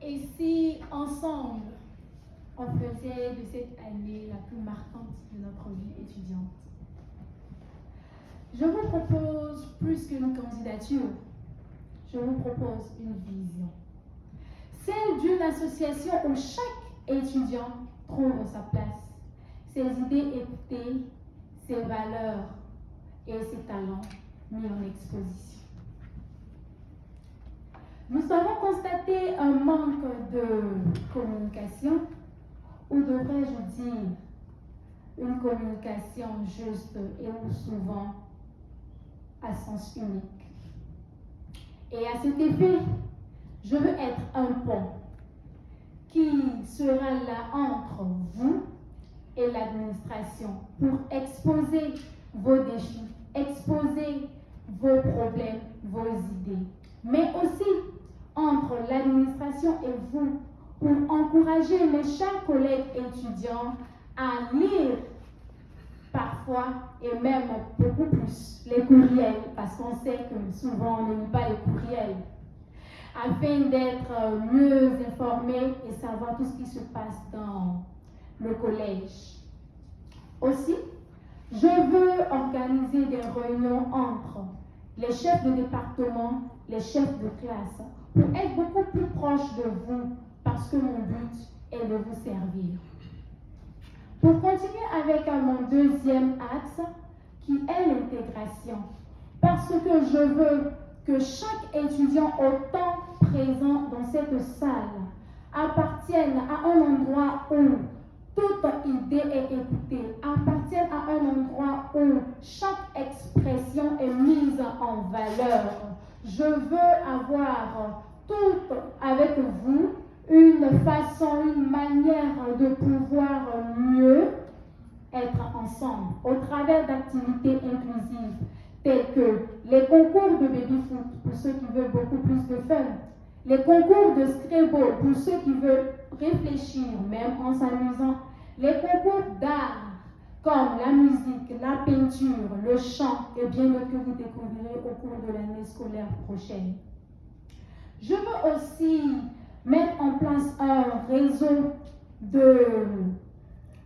Et si ensemble, on faisait de cette année la plus marquante de notre vie étudiante? Je vous propose plus qu'une candidature, je vous propose une vision. Celle d'une association où chaque étudiant trouve sa place, ses idées écoutées, ses valeurs et ses talents mis en exposition. Nous avons constaté un manque de communication, ou devrais-je dire, une communication juste et souvent à sens unique. Et à cet effet, je veux être un pont qui sera là entre vous et l'administration pour exposer vos défis, exposer vos problèmes, vos idées, mais aussi entre l'administration et vous pour encourager mes chers collègues étudiants à lire parfois et même beaucoup plus les courriels, parce qu'on sait que souvent on ne lit pas les courriels, afin d'être mieux informés et savoir tout ce qui se passe dans le collège. Aussi, je veux organiser des réunions entre les chefs de département, les chefs de classe, pour être beaucoup plus proche de vous, parce que mon but est de vous servir. Pour continuer avec mon deuxième axe, qui est l'intégration, parce que je veux que chaque étudiant autant présent dans cette salle appartienne à un endroit où toute idée est écoutée, appartienne à un endroit où chaque expression est mise en valeur. Je veux avoir tout avec vous une façon, une manière de pouvoir mieux être ensemble au travers d'activités inclusives telles que les concours de baby-foot pour ceux qui veulent beaucoup plus de fun, les concours de Scrabble pour ceux qui veulent réfléchir même en s'amusant, les concours d'art comme la musique, la peinture, le chant et bien d'autres que vous découvrirez au cours de l'année scolaire prochaine. Je veux aussi mettre en place un réseau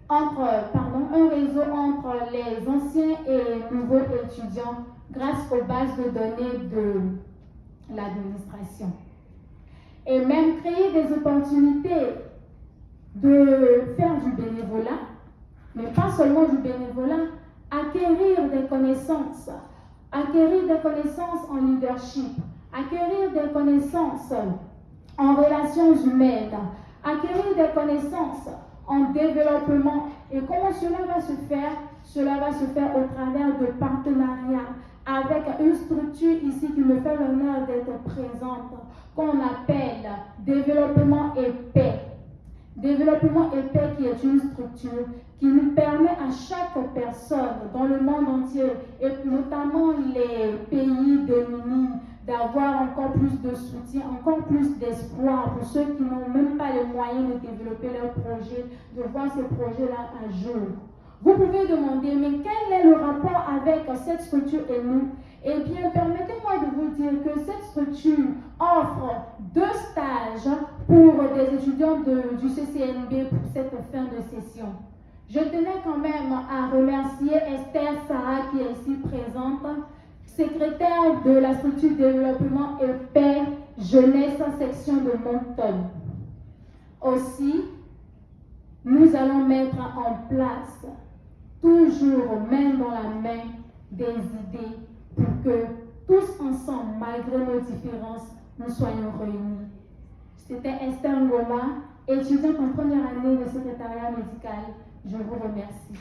entre les anciens et nouveaux étudiants grâce aux bases de données de l'administration. Et même créer des opportunités de faire du bénévolat, mais pas seulement du bénévolat, acquérir des connaissances en leadership, acquérir des connaissances en relations humaines, acquérir des connaissances en développement. Et comment cela va se faire? Cela va se faire au travers de partenariats avec une structure ici qui me fait l'honneur d'être présente, qu'on appelle Développement et Paix. Développement et Paix qui est une structure qui nous permet à chaque personne dans le monde entier, et notamment les pays démunis, d'avoir encore plus de soutien, encore plus d'espoir pour ceux qui n'ont même pas les moyens de développer leurs projets, de voir ces projets-là à jour. Vous pouvez demander, mais quel est le rapport avec cette structure et nous? Eh bien, permettez-moi de vous dire que cette structure offre 2 stages pour des étudiants du CCNB pour cette fin de session. Je tenais quand même à remercier Esther Sarah qui est ici présente, secrétaire de la structure développement et paix jeunesse section de Moncton. Aussi, nous allons mettre en place, toujours main dans la main, des idées pour que tous ensemble, malgré nos différences, nous soyons réunis. C'était Esther Ngoma, étudiante en première année de secrétariat médical. Je vous remercie.